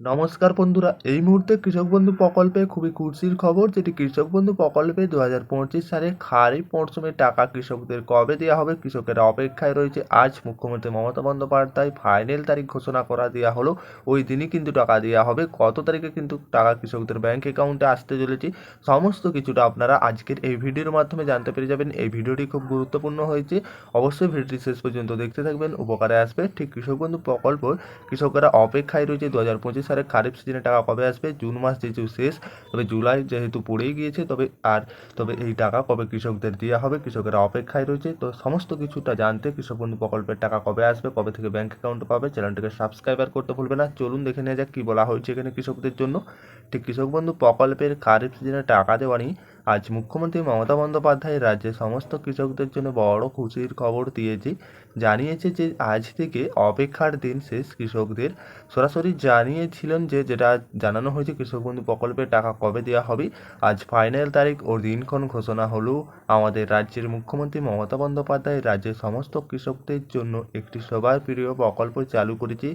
নমস্কার বন্ধুরা, এই মুহূর্তে কৃষক বন্ধু প্রকল্পে খুবই খুশির খবর, যেটি কৃষক বন্ধু প্রকল্পে 2025 সালে খারিফ মরশুমে টাকা কৃষকদের কবে দেওয়া হবে কৃষকেরা অপেক্ষায় রয়েছে। আজ মুখ্যমন্ত্রী মমতা বন্দ্যোপাধ্যায় ফাইনাল তারিখ ঘোষণা করা দেওয়া হলো। ওই দিনই কিন্তু টাকা দেওয়া হবে। কত তারিখে কিন্তু টাকা কৃষকদের ব্যাংক অ্যাকাউন্টে আসতে চলেছে সমস্ত কিছুটা আপনারা আজকের এই ভিডিওর মাধ্যমে জানতে পেরে যাবেন। এই ভিডিওটি খুব গুরুত্বপূর্ণ হয়েছে, অবশ্যই ভিডিওটি শেষ পর্যন্ত দেখতে থাকবেন, উপকারে আসবে। ঠিক কৃষক বন্ধু প্রকল্প কৃষকেরা অপেক্ষায় রয়েছে 2025 সালে খারিফ সিজনে টাকা কবে আসবে। জুন মাস যেহেতু শেষ, তবে জুলাই যেহেতু পড়েই গিয়েছে, তবে এই টাকা কবে কৃষকদের দেওয়া হবে কৃষকেরা অপেক্ষায় রয়েছে। তো সমস্ত কিছুটা জানতে কৃষক বন্ধু প্রকল্পের টাকা কবে আসবে, কবে থেকে ব্যাংক অ্যাকাউন্টে পাবে, চ্যানেলটিকে সাবস্ক্রাইবার করতে ভুলবে না। চলুন দেখে নেওয়া যাক কী বলা হয়েছে এখানে কৃষকদের জন্য। ঠিক কৃষক বন্ধু প্রকল্পের খারিফ সিজনে টাকা দেওয়া নিয়ে আজ মুখ্যমন্ত্রী মমতা বন্দ্যোপাধ্যায় রাজ্যের সমস্ত কৃষকদের জন্য বড় খুশির খবর দিয়েছে। জানিয়েছে যে আজ থেকে অপেক্ষার দিন শেষ। কৃষকদের সরাসরি জানিয়েছিলেন যে যেটা জানানো হয়েছে কৃষক বন্ধু প্রকল্পের টাকা কবে দেওয়া হবে। আজ ফাইনাল তারিখ ও দিনক্ষণ ঘোষণা হলো। আমাদের রাজ্যের মুখ্যমন্ত্রী মমতা বন্দ্যোপাধ্যায় রাজ্যের সমস্ত কৃষকদের জন্য একটি সবার প্রিয় প্রকল্প চালু করেছে।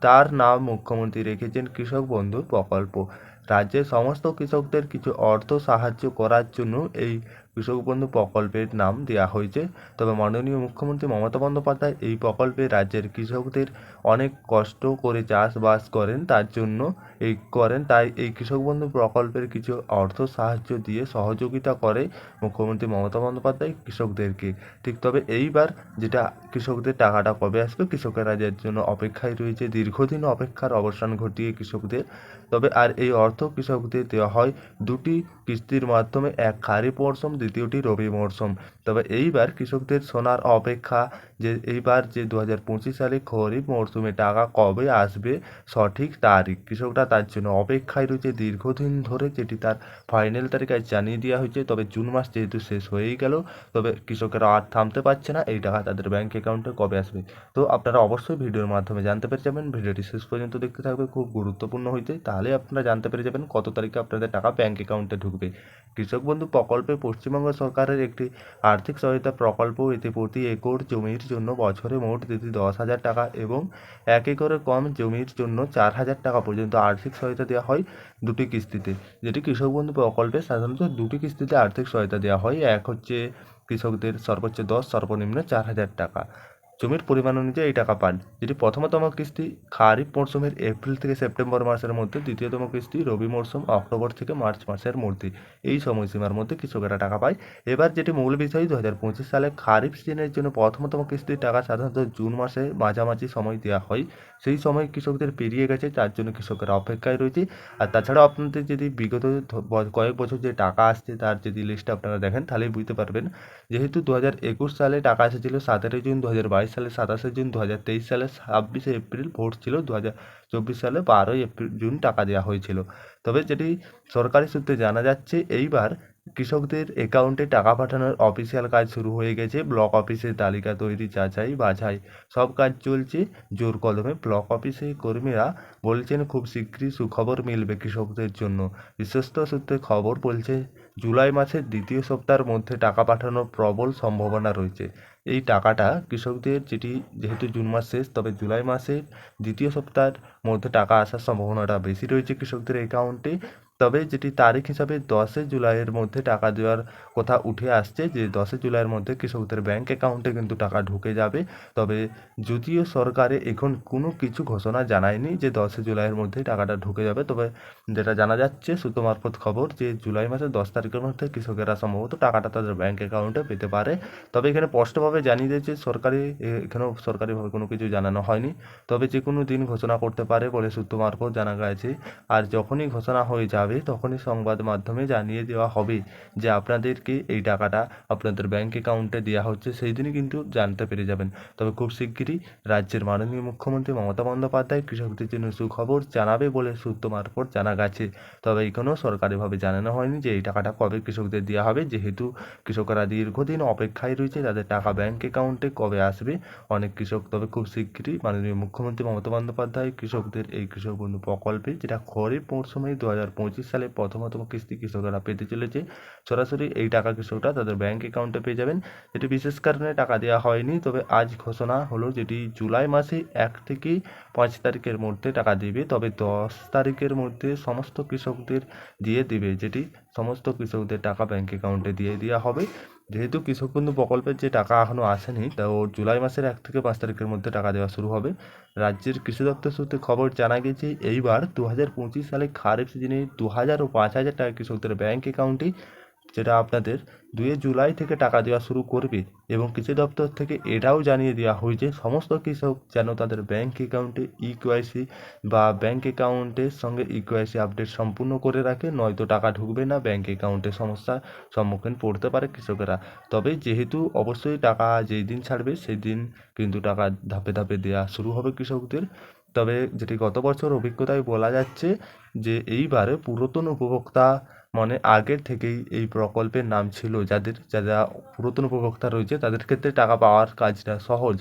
তার নাম মুখ্যমন্ত্রী রেখেছেন কৃষক বন্ধু প্রকল্প। রাজ্যের সমস্ত কৃষকদের কিছু অর্থ সাহায্য করার জন্য এই কৃষক বন্ধু প্রকল্পের নাম দেওয়া হয়েছে। তবে মাননীয় মুখ্যমন্ত্রী মমতা বন্দ্যোপাধ্যায় এই প্রকল্পে রাজ্যের কৃষকদের অনেক কষ্ট করে চাষবাস করেন, তাই এই কৃষক বন্ধু প্রকল্পের কিছু অর্থ সাহায্য দিয়ে সহযোগিতা করে মুখ্যমন্ত্রী মমতা বন্দ্যোপাধ্যায় কৃষকদেরকে। ঠিক তবে এইবার যেটা কৃষকদের টাকাটা কবে আসবে, কৃষকেরা যার জন্য অপেক্ষায় রয়েছে, দীর্ঘদিন অপেক্ষার অবসান ঘটিয়ে কৃষকদের। তবে আর এই অর্থ কৃষকদের দেওয়া হয় দুটি কিস্তির মাধ্যমে, এক খারিফ মরশুম, দ্বিতীয়টি রবি মরশুম। তবে এইবার কৃষকদের শোনার অপেক্ষা যে এইবার যে 2025 সালে খরিফ মরশুমে টাকা কবে আসবে সঠিক তারিখ। কৃষকরা তার জন্য অপেক্ষায় রয়েছে দীর্ঘদিন ধরে, যেটি তার ফাইনাল তারিখ আজ জানিয়ে দেওয়া হয়েছে। তবে জুন মাস যেহেতু শেষ হয়েই গেল, তবে কৃষকেরা আর থামতে পারছে না, এই টাকা তাদের ব্যাংক অ্যাকাউন্টে কবে আসবে। তো আপনারা অবশ্যই ভিডিওর মাধ্যমে জানতে পেরে যাবেন। ভিডিওটি শেষ পর্যন্ত দেখতে থাকবে, খুব গুরুত্বপূর্ণ হয়েছে, তাহলে আপনারা জানতে পেরে যাবেন কত তারিখে আপনাদের টাকা ব্যাংক অ্যাকাউন্টে ঢুকবে। কৃষক বন্ধু প্রকল্পে পশ্চিমবঙ্গ সরকারের একটি আর্থিক সহায়তা প্রকল্প। এতে প্রতি একর জমির জন্য বছরে মোট দিতে 10,000 টাকা এবং 1 একরের কম জমির জন্য 4,000 টাকা পর্যন্ত আর্থিক সহায়তা দেওয়া হয় দুটি কিস্তিতে। যেটি কৃষক বন্ধু প্রকল্পে সাধারণত দুটি কিস্তিতে আর্থিক সহায়তা দেওয়া হয়। এক হচ্ছে কৃষকদের সর্বোচ্চ 10, সর্বনিম্ন 4,000 টাকা। জমির পরিমাণ অনুযায়ী এই টাকা পান। যেটি প্রথমতম কিস্তি খারিফ মরশুমের এপ্রিল থেকে সেপ্টেম্বর মাসের মধ্যে, দ্বিতীয়তম কিস্তি রবি মরশুম অক্টোবর থেকে মার্চ মাসের মধ্যে। এই সময়সীমার মধ্যে কৃষকেরা টাকা পায়। এবার যেটি মূল বিষয়, 2025 সালে খারিফ সিজনের জন্য প্রথমতম কিস্তির টাকা সাধারণত জুন মাসে মাঝামাঝি সময় দেওয়া হয়। সেই সময় কৃষকদের পেরিয়ে গেছে, তার জন্য কৃষকেরা অপেক্ষায় রয়েছে। আর তাছাড়াও আপনাদের যদি বিগত কয়েক বছর যে টাকা আসছে তার যদি লিস্টটা আপনারা দেখেন, তাহলেই বুঝতে পারবেন। যেহেতু 2021 সালে টাকা এসেছিল 17 জুন, 2022 সালে 27 জুন, 2023 সালে 26 এপ্রিল, ভোট ছিল 2024 সালে 12 জুন টাকা দেওয়া হয়েছিল। তবে যেটি সরকারি সূত্রে জানা যাচ্ছে, এইবার কৃষকদের অ্যাকাউন্টে টাকা পাঠানোর অফিসিয়াল কাজ শুরু হয়ে গেছে। ব্লক অফিসের তালিকা তৈরি, যাচাই বাছাই সব কাজ চলছে জোর কদমে। ব্লক অফিসে কর্মীরা বলছেন খুব শীঘ্রই সুখবর মিলবে কৃষকদের জন্য। বিশ্বস্ত সূত্রে খবর বলছে জুলাই মাসের দ্বিতীয় সপ্তাহের মধ্যে টাকা পাঠানোর প্রবল সম্ভাবনা রয়েছে। এই টাকাটা কৃষকদের যেহেতু জুন মাস শেষ, তবে জুলাই মাসের দ্বিতীয় সপ্তাহের মধ্যে টাকা আসার সম্ভাবনাটা বেশি রয়েছে কৃষকদের অ্যাকাউন্টে। তবে যেটি তারিখ হিসাবে 10 জুলাইয়ের মধ্যে টাকা দেওয়ার কথা উঠে আসছে, যে 10 জুলাইয়ের মধ্যে কৃষকদের ব্যাংক অ্যাকাউন্টে কিন্তু টাকা ঢুকে যাবে। তবে যদিও সরকারে এখন কোনো কিছু ঘোষণা জানায়নি যে 10 জুলাইয়ের মধ্যে টাকাটা ঢুকে যাবে, তবে যেটা জানা যাচ্ছে সূত্র মারফত খবর, যে জুলাই মাসের 10 তারিখের মধ্যে কৃষকেরা সম্ভবত টাকাটা তাদের ব্যাংক অ্যাকাউন্টে পেতে পারে। তবে এখানে স্পষ্টভাবে জানিয়ে দিয়েছে এখানেও সরকারিভাবে কোনো কিছু জানানো হয়নি, তবে যে কোনো দিন ঘোষণা করতে পারে বলে সূত্র মারফত জানা গেছে। আর যখনই ঘোষণা হয়ে যাবে তখনই সংবাদ মাধ্যমে জানিয়ে দেওয়া হবে যে আপনাদেরকে এই টাকাটা আপনাদের ব্যাংক অ্যাকাউন্টে দেওয়া হচ্ছে, সেই দিনই কিন্তু জানতে পেরে যাবেন। তবে খুব শিগগিরই রাজ্যের মাননীয় মুখ্যমন্ত্রী মমতা বন্দ্যোপাধ্যায় কৃষকদের জন্য সুখবর জানাবে বলে সূত্র মারফত জানা গেছে। তবে এখনও সরকারিভাবে জানানো হয়নি যে এই টাকাটা কবে কৃষকদের দেওয়া হবে, যেহেতু কৃষকরা দীর্ঘদিন অপেক্ষায় রয়েছে তাদের টাকা ব্যাংক অ্যাকাউন্টে কবে আসবে। অনেক কৃষক, তবে খুব শিগগিরই মাননীয় মুখ্যমন্ত্রী মমতা বন্দ্যোপাধ্যায় কৃষকদের এই কৃষক বন্ধু প্রকল্পে, যেটা খরিফ মরশুমে 2025 সালে প্রথমতম কিস্তি কৃষকেরা পেতে চলেছে। সরাসরি এই টাকা কৃষকরা তাদের ব্যাংক অ্যাকাউন্টে পেয়ে যাবেন। যেটি বিশেষ কারণে টাকা দেওয়া হয়নি, তবে আজ ঘোষণা হলো যেটি জুলাই মাসে 1 থেকে 5 তারিখের মধ্যে টাকা দেবে, তবে 10 তারিখের মধ্যে সমস্ত কৃষকদের দিয়ে দেবে, যেটি সমস্ত কৃষকদের টাকা ব্যাংক অ্যাকাউন্টে দিয়ে দেওয়া হবে। যেহেতু কৃষক বন্ধু প্রকল্পের যে টাকা এখনও আসেনি, তো জুলাই মাসের 1 থেকে 5 তারিখের মধ্যে টাকা দেওয়া শুরু হবে। রাজ্যের কৃষি দপ্তর সূত্রে খবর জানা গেছে, এইবার 2025 সালে খারিফ সিজনে 2000 ও 5000 টাকা কৃষকদের ব্যাংক অ্যাকাউন্টে, যেটা আপনাদের 2 জুলাই থেকে টাকা দেওয়া শুরু করবে। এবং কৃষি দপ্তর থেকে এটাও জানিয়ে দেওয়া হয়েছে সমস্ত কৃষক যেন তাদের ব্যাংক অ্যাকাউন্টে ইকেওয়াইসি বা ব্যাংক অ্যাকাউন্টের সঙ্গে ইকেওয়াইসি আপডেট সম্পূর্ণ করে রাখে, নয়তো টাকা ঢুকবে না, ব্যাংক অ্যাকাউন্টে সমস্যার সম্মুখীন পড়তে পারে কৃষকেরা। তবে যেহেতু অবশ্যই টাকা যেই দিন ছাড়বে সেই দিন কিন্তু টাকা ধাপে ধাপে দেওয়া শুরু হবে কৃষকদের। তবে যেটি গত বছর অভিজ্ঞতায় বলা যাচ্ছে যে এইবারে পুরাতন উপভোক্তা, মানে আগের থেকেই এই প্রকল্পের নাম ছিল যাদের, যারা পুরাতন উপভোক্তা রয়েছে তাদের ক্ষেত্রে টাকা পাওয়ার কাজটা সহজ।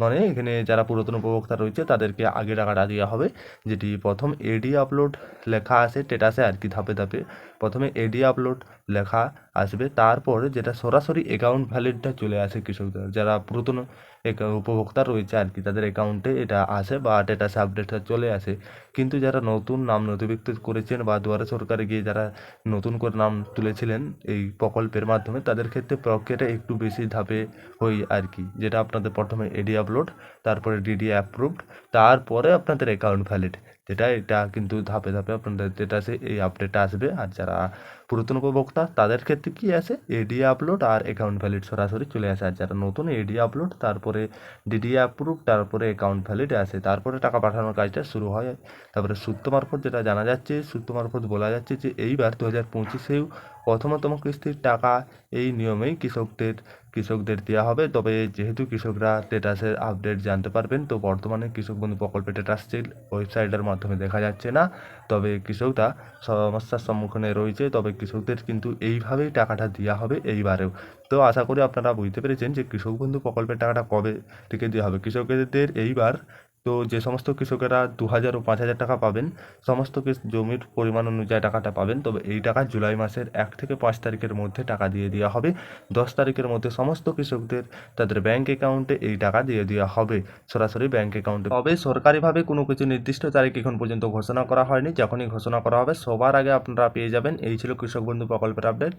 মানে এখানে যারা পুরাতন উপভোক্তা রয়েছে তাদেরকে আগে টাকাটা দেওয়া হবে, যেটি প্রথম এডি আপলোড লেখা আসে স্ট্যাটাসে আর কি, ধাপে ধাপে প্রথমে এডি আপলোড লেখা আসবে, তারপর যেটা সরাসরি অ্যাকাউন্ট ভ্যালিডটা চলে আসে কৃষকদের, যারা পুরাতন উপভোক্তা রয়েছে আর কি তাদের অ্যাকাউন্টে এটা আসে বা স্ট্যাটাসে আপডেটটা চলে আসে। কিন্তু যারা নতুন নাম নথিভুক্ত করেছেন বা দুয়ারে সরকারে গিয়ে যারা নতুন করে নাম তুলেছিলেন এই প্রকল্পের মাধ্যমে, তাদের ক্ষেত্রে প্রক্রিয়াটা একটু বেশি ধাপে হয় আর কি, যেটা আপনাদের প্রথমে এডি আপলোড, তারপরে ডিডি অ্যাপ্রুভড, তারপরে আপনাদের অ্যাকাউন্ট ভ্যালিড, এটা কিন্তু ধাপে ধাপে আপনাদের স্ট্যাটাসে এই আপডেটটা আসবে। আর যারা পুরাতন উপভোক্তা তাদের ক্ষেত্রে কি আসে, এডি আপলোড আর অ্যাকাউন্ট ভ্যালিড সরাসরি চলে আসে। আর যারা নতুন, এডি আপলোড, তারপরে ডিডি অ্যাপ্রুভ, তারপরে অ্যাকাউন্ট ভ্যালিড আসে, তারপরে টাকা পাঠানোর কাজটা শুরু হয়। তারপরে সূত্র মারফত যেটা জানা যাচ্ছে, সূত্র মারফত বলা যাচ্ছে যে এইবার 2025-এও প্রথমতম কিস্তির টাকা এই নিয়মেই কৃষকদের দেওয়া হবে। তবে যেহেতু কৃষকরা স্ট্যাটাসের আপডেট জানতে পারবেন, তো বর্তমানে কৃষক বন্ধু প্রকল্পের স্ট্যাটাস ওয়েবসাইটের মাধ্যমে দেখা যাচ্ছে না, তবে কৃষকরা সমস্যার সম্মুখীনে রয়েছে। তবে কৃষকদের কিন্তু এইভাবেই টাকাটা দেওয়া হবে এইবারেও। তো আশা করি আপনারা বুঝতে পেরেছেন যে কৃষক বন্ধু প্রকল্পের টাকাটা কবে থেকে দেওয়া হবে কৃষকদের এইবার। তো যে সমস্ত কৃষকেরা 2000 ও 5000 টাকা পাবেন, সমস্ত জমির পরিমাণ অনুযায়ী টাকাটা পাবেন। তবে এই টাকা জুলাই মাসের 1 থেকে 5 তারিখের মধ্যে টাকা দিয়ে দেওয়া হবে। 10 তারিখের মধ্যে সমস্ত কৃষকদের তাদের ব্যাংক অ্যাকাউন্টে এই টাকা দিয়ে দেওয়া হবে, সরাসরি ব্যাংক অ্যাকাউন্টে। তবে সরকারিভাবে কোনো কিছু নির্দিষ্ট তারিখ এখন পর্যন্ত ঘোষণা করা হয়নি, যখনই ঘোষণা করা হবে সবার আগে আপনারা পেয়ে যাবেন। এই ছিল কৃষক বন্ধু প্রকল্পের আপডেট।